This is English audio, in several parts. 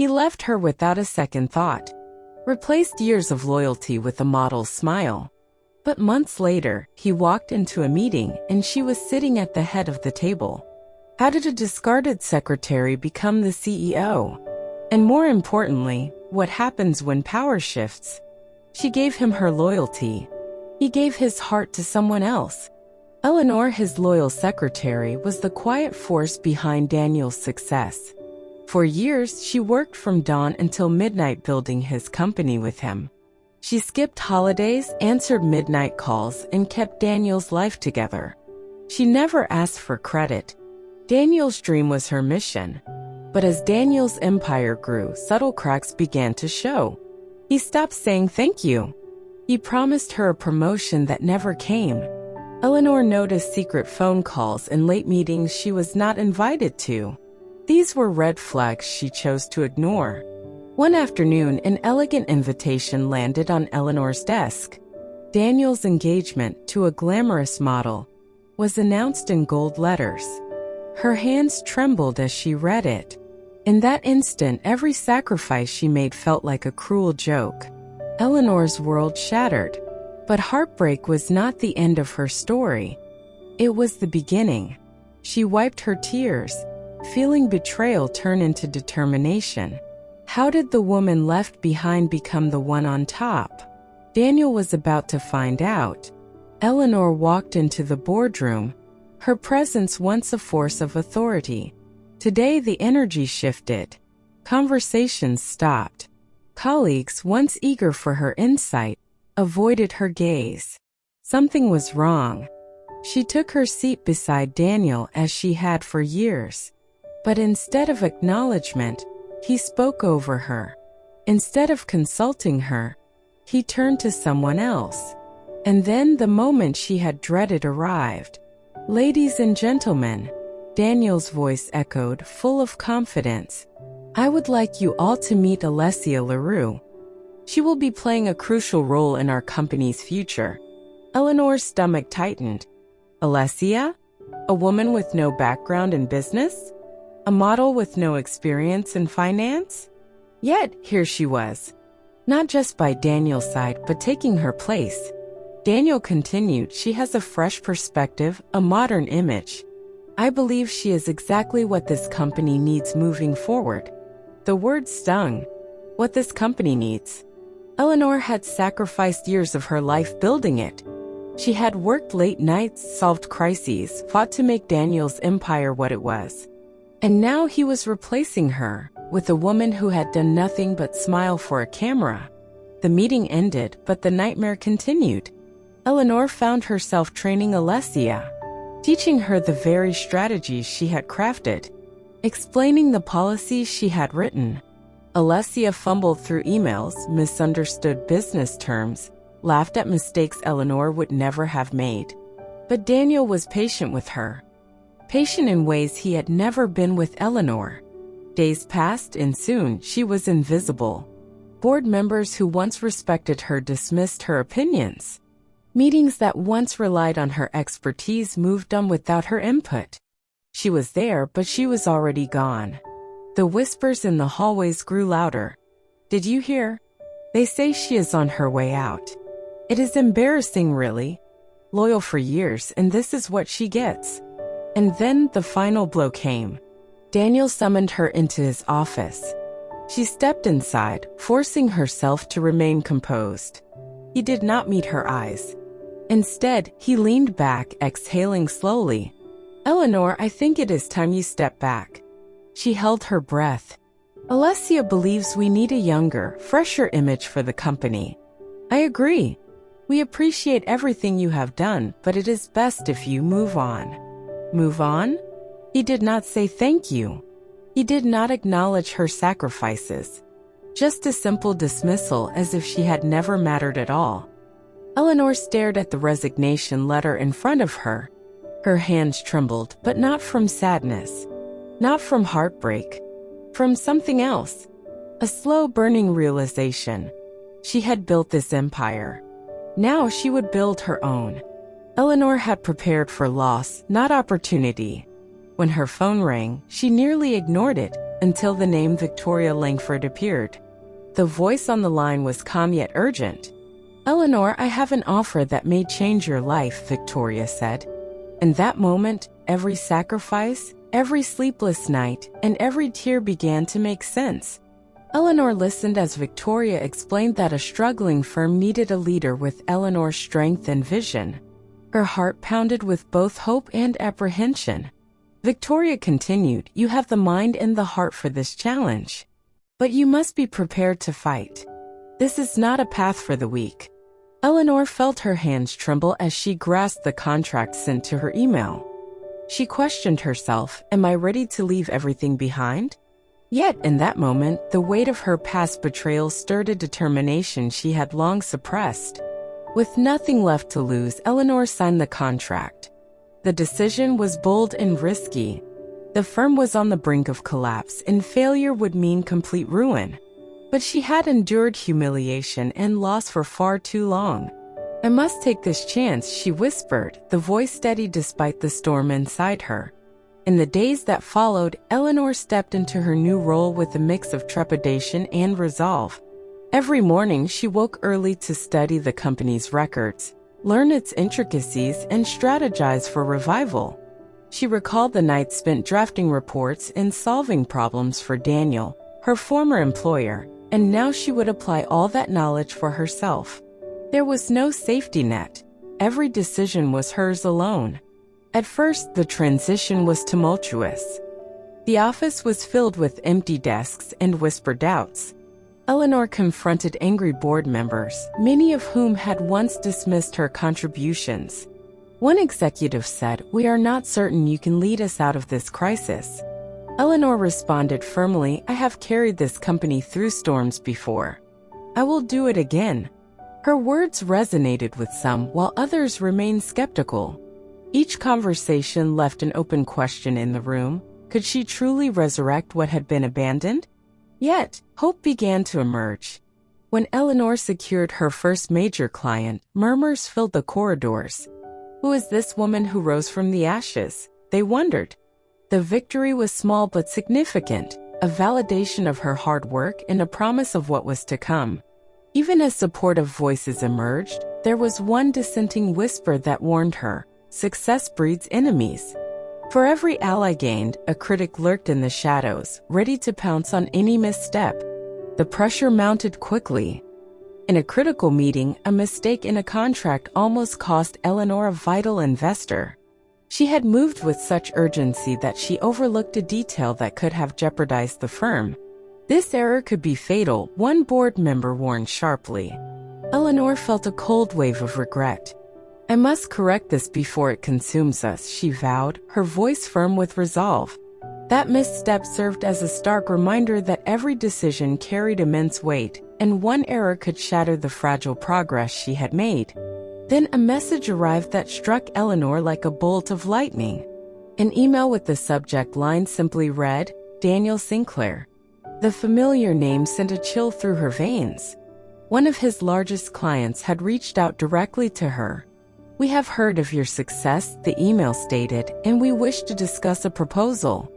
He left her without a second thought, replaced years of loyalty with a model's smile. But months later, he walked into a meeting and she was sitting at the head of the table. How did a discarded secretary become the CEO? And more importantly, what happens when power shifts? She gave him her loyalty. He gave his heart to someone else. Eleanor, his loyal secretary, was the quiet force behind Daniel's success. For years, she worked from dawn until midnight building his company with him. She skipped holidays, answered midnight calls, and kept Daniel's life together. She never asked for credit. Daniel's dream was her mission. But as Daniel's empire grew, subtle cracks began to show. He stopped saying thank you. He promised her a promotion that never came. Eleanor noticed secret phone calls and late meetings she was not invited to. These were red flags she chose to ignore. One afternoon, an elegant invitation landed on Eleanor's desk. Daniel's engagement to a glamorous model was announced in gold letters. Her hands trembled as she read it. In that instant, every sacrifice she made felt like a cruel joke. Eleanor's world shattered. But heartbreak was not the end of her story. It was the beginning. She wiped her tears, feeling betrayal turn into determination. How did the woman left behind become the one on top? Daniel was about to find out. Eleanor walked into the boardroom, her presence once a force of authority. Today the energy shifted. Conversations stopped. Colleagues, once eager for her insight, avoided her gaze. Something was wrong. She took her seat beside Daniel as she had for years. But instead of acknowledgement, he spoke over her. Instead of consulting her, he turned to someone else. And then the moment she had dreaded arrived. "Ladies and gentlemen," Daniel's voice echoed, full of confidence. "I would like you all to meet Alessia LaRue. She will be playing a crucial role in our company's future." Eleanor's stomach tightened. Alessia? A woman with no background in business? A model with no experience in finance? Yet, here she was. Not just by Daniel's side, but taking her place. Daniel continued, "She has a fresh perspective, a modern image. I believe she is exactly what this company needs moving forward." The word stung. What this company needs. Eleanor had sacrificed years of her life building it. She had worked late nights, solved crises, fought to make Daniel's empire what it was. And now he was replacing her with a woman who had done nothing but smile for a camera. The meeting ended, but the nightmare continued. Eleanor found herself training Alessia, teaching her the very strategies she had crafted, explaining the policies she had written. Alessia fumbled through emails, misunderstood business terms, laughed at mistakes Eleanor would never have made. But Daniel was patient with her, patient in ways he had never been with Eleanor. Days passed and soon she was invisible. Board members who once respected her dismissed her opinions. Meetings that once relied on her expertise moved on without her input. She was there, but she was already gone. The whispers in the hallways grew louder. "Did you hear? They say she is on her way out." It is embarrassing, really. Loyal for years, and this is what she gets. And then the final blow came. Daniel summoned her into his office. She stepped inside, forcing herself to remain composed. He did not meet her eyes. Instead, he leaned back, exhaling slowly. "Eleanor, I think it is time you step back." She held her breath. "Alessia believes we need a younger, fresher image for the company." "I agree. We appreciate everything you have done, but it is best if you move on." "Move on?" He did not say thank you. He did not acknowledge her sacrifices. Just a simple dismissal, as if she had never mattered at all. Eleanor stared at the resignation letter in front of her. Her hands trembled, but not from sadness. Not from heartbreak. From something else. A slow burning realization. She had built this empire. Now she would build her own. Eleanor had prepared for loss, not opportunity. When her phone rang, she nearly ignored it, until the name Victoria Langford appeared. The voice on the line was calm yet urgent. "Eleanor, I have an offer that may change your life," Victoria said. In that moment, every sacrifice, every sleepless night, and every tear began to make sense. Eleanor listened as Victoria explained that a struggling firm needed a leader with Eleanor's strength and vision. Her heart pounded with both hope and apprehension. Victoria continued, "You have the mind and the heart for this challenge. But you must be prepared to fight. This is not a path for the weak." Eleanor felt her hands tremble as she grasped the contract sent to her email. She questioned herself, "Am I ready to leave everything behind?" Yet, in that moment, the weight of her past betrayal stirred a determination she had long suppressed. With nothing left to lose, Eleanor signed the contract. The decision was bold and risky. The firm was on the brink of collapse, and failure would mean complete ruin. But she had endured humiliation and loss for far too long. "I must take this chance," she whispered, the voice steady despite the storm inside her. In the days that followed, Eleanor stepped into her new role with a mix of trepidation and resolve. Every morning, she woke early to study the company's records, learn its intricacies, and strategize for revival. She recalled the nights spent drafting reports and solving problems for Daniel, her former employer, and now she would apply all that knowledge for herself. There was no safety net. Every decision was hers alone. At first, the transition was tumultuous. The office was filled with empty desks and whispered doubts. Eleanor confronted angry board members, many of whom had once dismissed her contributions. One executive said, "We are not certain you can lead us out of this crisis." Eleanor responded firmly, "I have carried this company through storms before. I will do it again." Her words resonated with some, while others remained skeptical. Each conversation left an open question in the room. Could she truly resurrect what had been abandoned? Yet, hope began to emerge. When Eleanor secured her first major client, murmurs filled the corridors. "Who is this woman who rose from the ashes?" they wondered. The victory was small but significant, a validation of her hard work and a promise of what was to come. Even as supportive voices emerged, there was one dissenting whisper that warned her, "Success breeds enemies." For every ally gained, a critic lurked in the shadows, ready to pounce on any misstep. The pressure mounted quickly. In a critical meeting, a mistake in a contract almost cost Eleanor a vital investor. She had moved with such urgency that she overlooked a detail that could have jeopardized the firm. This error could be fatal, one board member warned sharply. Eleanor felt a cold wave of regret. "I must correct this before it consumes us," she vowed, her voice firm with resolve. That misstep served as a stark reminder that every decision carried immense weight, and one error could shatter the fragile progress she had made. Then a message arrived that struck Eleanor like a bolt of lightning. An email with the subject line simply read, "Daniel Sinclair." The familiar name sent a chill through her veins. One of his largest clients had reached out directly to her. "We have heard of your success," the email stated, "and we wish to discuss a proposal."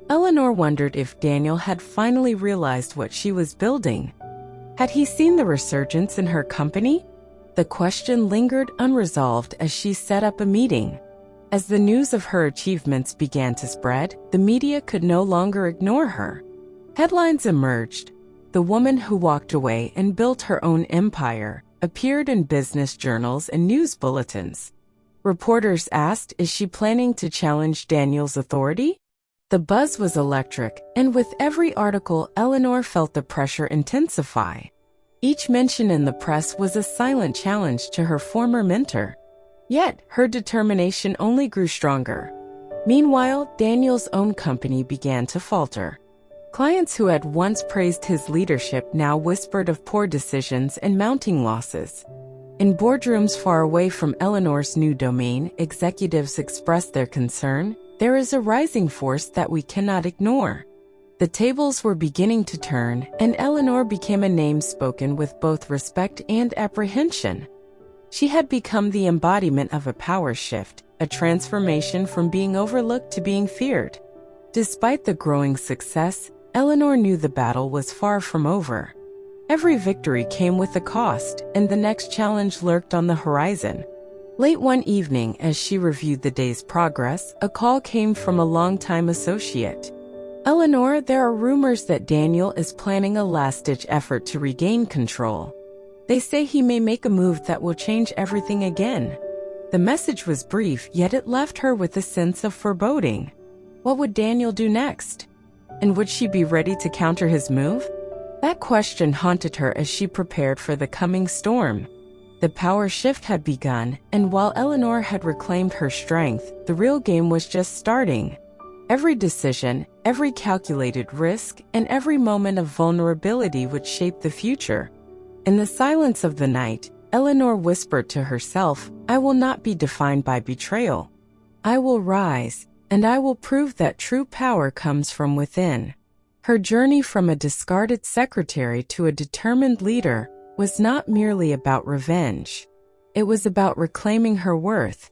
Eleanor wondered if Daniel had finally realized what she was building. Had he seen the resurgence in her company? The question lingered unresolved as she set up a meeting. As the news of her achievements began to spread, the media could no longer ignore her. Headlines emerged. The woman who walked away and built her own empire appeared in business journals and news bulletins. Reporters asked, is she planning to challenge Daniel's authority? The buzz was electric, and with every article, Eleanor felt the pressure intensify. Each mention in the press was a silent challenge to her former mentor. Yet, her determination only grew stronger. Meanwhile, Daniel's own company began to falter. Clients who had once praised his leadership now whispered of poor decisions and mounting losses. In boardrooms far away from Eleanor's new domain, executives expressed their concern. There is a rising force that we cannot ignore. The tables were beginning to turn, and Eleanor became a name spoken with both respect and apprehension. She had become the embodiment of a power shift, a transformation from being overlooked to being feared. Despite the growing success, Eleanor knew the battle was far from over. Every victory came with a cost, and the next challenge lurked on the horizon. Late one evening, as she reviewed the day's progress, a call came from a longtime associate. "Eleanor, there are rumors that Daniel is planning a last-ditch effort to regain control. They say he may make a move that will change everything again." The message was brief, yet it left her with a sense of foreboding. What would Daniel do next? And would she be ready to counter his move? That question haunted her as she prepared for the coming storm. The power shift had begun, and while Eleanor had reclaimed her strength, the real game was just starting. Every decision, every calculated risk, and every moment of vulnerability would shape the future. In the silence of the night, Eleanor whispered to herself, "I will not be defined by betrayal. I will rise, and I will prove that true power comes from within." Her journey from a discarded secretary to a determined leader was not merely about revenge. It was about reclaiming her worth,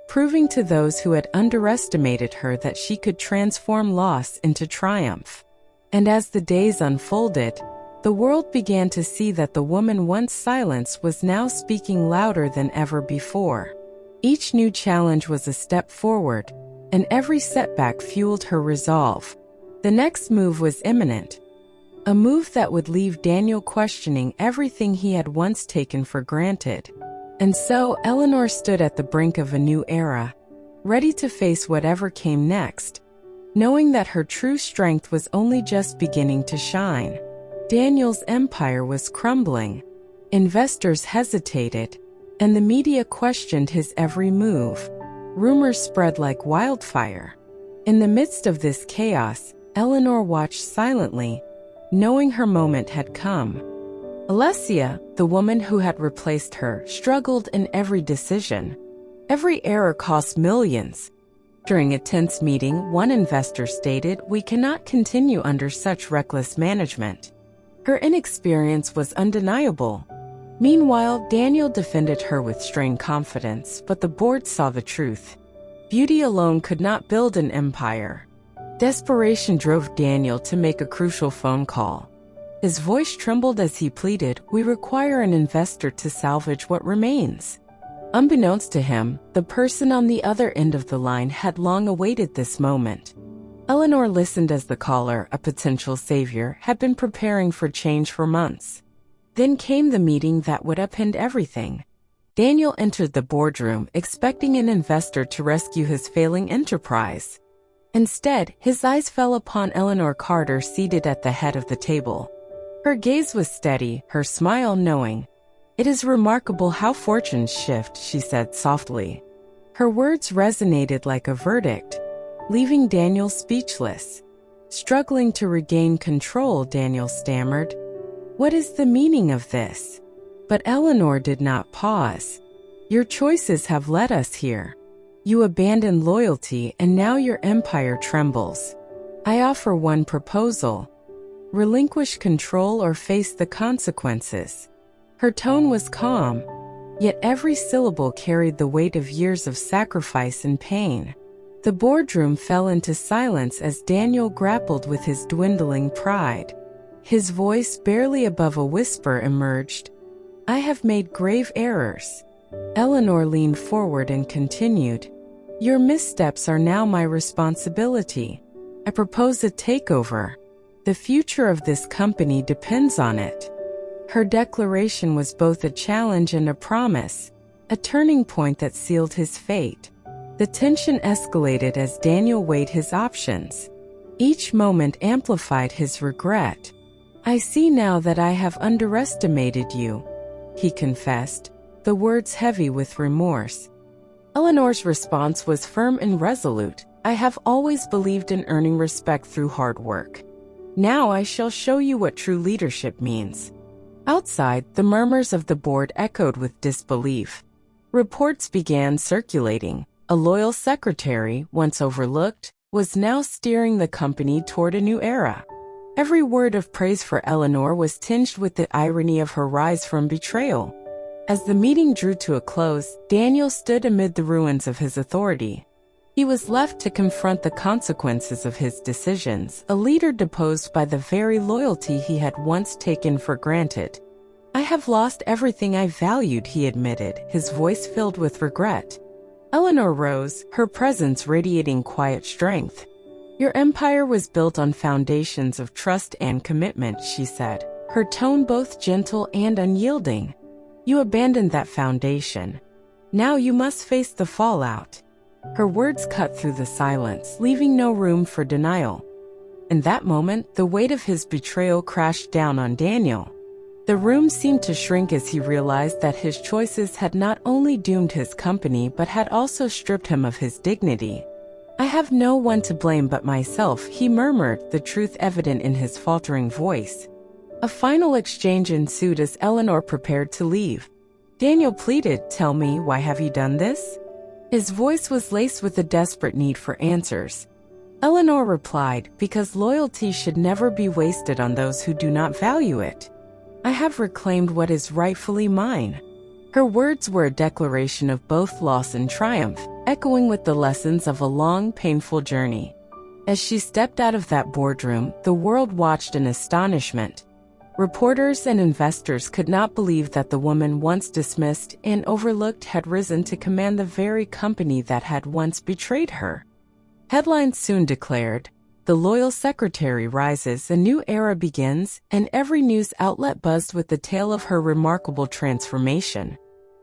proving to those who had underestimated her that she could transform loss into triumph. And as the days unfolded, the world began to see that the woman once silenced was now speaking louder than ever before. Each new challenge was a step forward, and every setback fueled her resolve. The next move was imminent, a move that would leave Daniel questioning everything he had once taken for granted. And so Eleanor stood at the brink of a new era, ready to face whatever came next, knowing that her true strength was only just beginning to shine. Daniel's empire was crumbling. Investors hesitated, and the media questioned his every move. Rumors spread like wildfire. In the midst of this chaos, Eleanor watched silently, knowing her moment had come. Alessia, the woman who had replaced her, struggled in every decision. Every error cost millions. During a tense meeting, one investor stated, "We cannot continue under such reckless management." Her inexperience was undeniable. Meanwhile, Daniel defended her with strained confidence, but the board saw the truth. Beauty alone could not build an empire. Desperation drove Daniel to make a crucial phone call. His voice trembled as he pleaded, "We require an investor to salvage what remains." Unbeknownst to him, the person on the other end of the line had long awaited this moment. Eleanor listened as the caller, a potential savior, had been preparing for change for months. Then came the meeting that would upend everything. Daniel entered the boardroom, expecting an investor to rescue his failing enterprise. Instead, his eyes fell upon Eleanor Carter seated at the head of the table. Her gaze was steady, her smile knowing. "It is remarkable how fortunes shift," she said softly. Her words resonated like a verdict, leaving Daniel speechless. Struggling to regain control, Daniel stammered, "What is the meaning of this?" But Eleanor did not pause. "Your choices have led us here. You abandoned loyalty, and now your empire trembles. I offer one proposal. Relinquish control or face the consequences." Her tone was calm, yet every syllable carried the weight of years of sacrifice and pain. The boardroom fell into silence as Daniel grappled with his dwindling pride. His voice, barely above a whisper, emerged, "I have made grave errors." Eleanor leaned forward and continued, "Your missteps are now my responsibility. I propose a takeover. The future of this company depends on it." Her declaration was both a challenge and a promise, a turning point that sealed his fate. The tension escalated as Daniel weighed his options. Each moment amplified his regret. "I see now that I have underestimated you," he confessed, the words heavy with remorse. Eleanor's response was firm and resolute. "I have always believed in earning respect through hard work. Now I shall show you what true leadership means." Outside, the murmurs of the board echoed with disbelief. Reports began circulating. A loyal secretary, once overlooked, was now steering the company toward a new era. Every word of praise for Eleanor was tinged with the irony of her rise from betrayal. As the meeting drew to a close, Daniel stood amid the ruins of his authority. He was left to confront the consequences of his decisions, a leader deposed by the very loyalty he had once taken for granted. "I have lost everything I valued," he admitted, his voice filled with regret. Eleanor rose, her presence radiating quiet strength. "Your empire was built on foundations of trust and commitment," she said, her tone both gentle and unyielding. "You abandoned that foundation. Now you must face the fallout." Her words cut through the silence, leaving no room for denial. In that moment, the weight of his betrayal crashed down on Daniel. The room seemed to shrink as he realized that his choices had not only doomed his company but had also stripped him of his dignity. "I have no one to blame but myself," he murmured, the truth evident in his faltering voice. A final exchange ensued as Eleanor prepared to leave. Daniel pleaded, "Tell me, why have you done this?" His voice was laced with a desperate need for answers. Eleanor replied, "Because loyalty should never be wasted on those who do not value it. I have reclaimed what is rightfully mine." Her words were a declaration of both loss and triumph, echoing with the lessons of a long, painful journey. As she stepped out of that boardroom, the world watched in astonishment. Reporters and investors could not believe that the woman once dismissed and overlooked had risen to command the very company that had once betrayed her. Headlines soon declared, "The loyal secretary rises, a new era begins," and every news outlet buzzed with the tale of her remarkable transformation.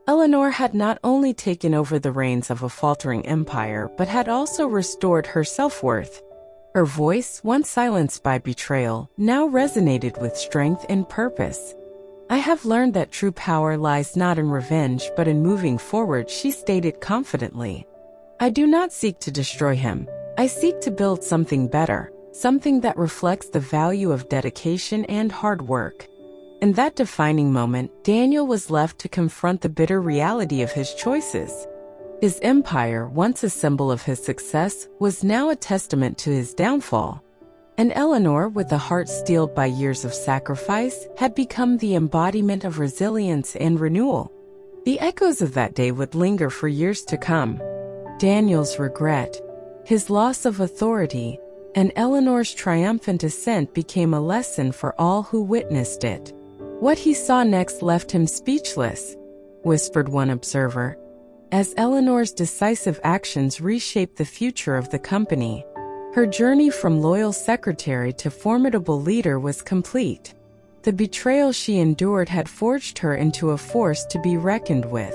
Eleanor had not only taken over the reins of a faltering empire, but had also restored her self-worth. Her voice, once silenced by betrayal, now resonated with strength and purpose. "I have learned that true power lies not in revenge but in moving forward," she stated confidently. "I do not seek to destroy him. I seek to build something better, something that reflects the value of dedication and hard work." In that defining moment, Daniel was left to confront the bitter reality of his choices. His empire, once a symbol of his success, was now a testament to his downfall. And Eleanor, with a heart steeled by years of sacrifice, had become the embodiment of resilience and renewal. The echoes of that day would linger for years to come. Daniel's regret, his loss of authority, and Eleanor's triumphant ascent became a lesson for all who witnessed it. "What he saw next left him speechless," whispered one observer, as Eleanor's decisive actions reshaped the future of the company. Her journey from loyal secretary to formidable leader was complete. The betrayal she endured had forged her into a force to be reckoned with.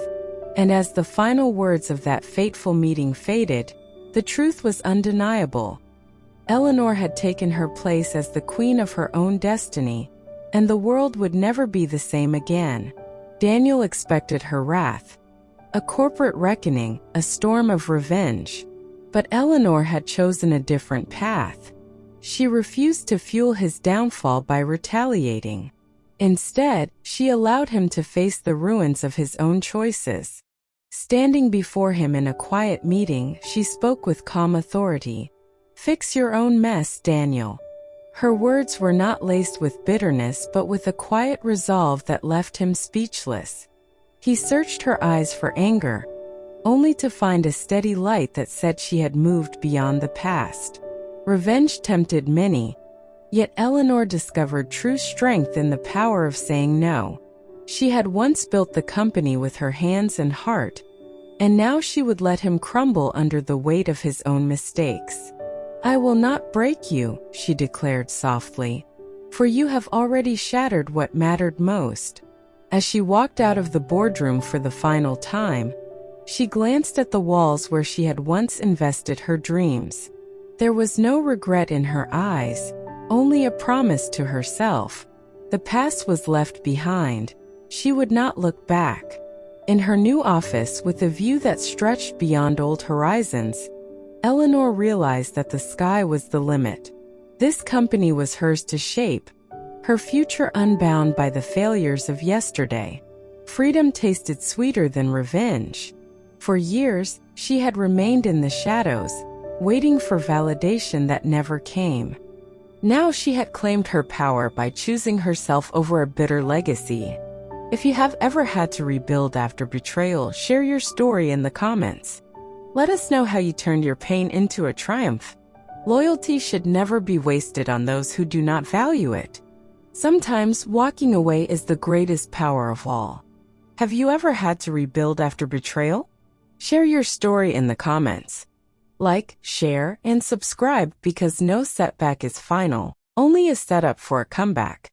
And as the final words of that fateful meeting faded, the truth was undeniable. Eleanor had taken her place as the queen of her own destiny, and the world would never be the same again. Daniel expected her wrath, a corporate reckoning, a storm of revenge. But Eleanor had chosen a different path. She refused to fuel his downfall by retaliating. Instead, she allowed him to face the ruins of his own choices. Standing before him in a quiet meeting, she spoke with calm authority. "Fix your own mess, Daniel." Her words were not laced with bitterness but with a quiet resolve that left him speechless. He searched her eyes for anger, only to find a steady light that said she had moved beyond the past. Revenge tempted many, yet Eleanor discovered true strength in the power of saying no. She had once built the company with her hands and heart, and now she would let him crumble under the weight of his own mistakes. "I will not break you," she declared softly, "for you have already shattered what mattered most." As she walked out of the boardroom for the final time, she glanced at the walls where she had once invested her dreams. There was no regret in her eyes, only a promise to herself. The past was left behind. She would not look back. In her new office, with a view that stretched beyond old horizons, Eleanor realized that the sky was the limit. This company was hers to shape, her future unbound by the failures of yesterday. Freedom tasted sweeter than revenge. For years, she had remained in the shadows, waiting for validation that never came. Now she had claimed her power by choosing herself over a bitter legacy. If you have ever had to rebuild after betrayal, share your story in the comments. Let us know how you turned your pain into a triumph. Loyalty should never be wasted on those who do not value it. Sometimes walking away is the greatest power of all. Have you ever had to rebuild after betrayal? Share your story in the comments. Like, share, and subscribe because no setback is final, only a setup for a comeback.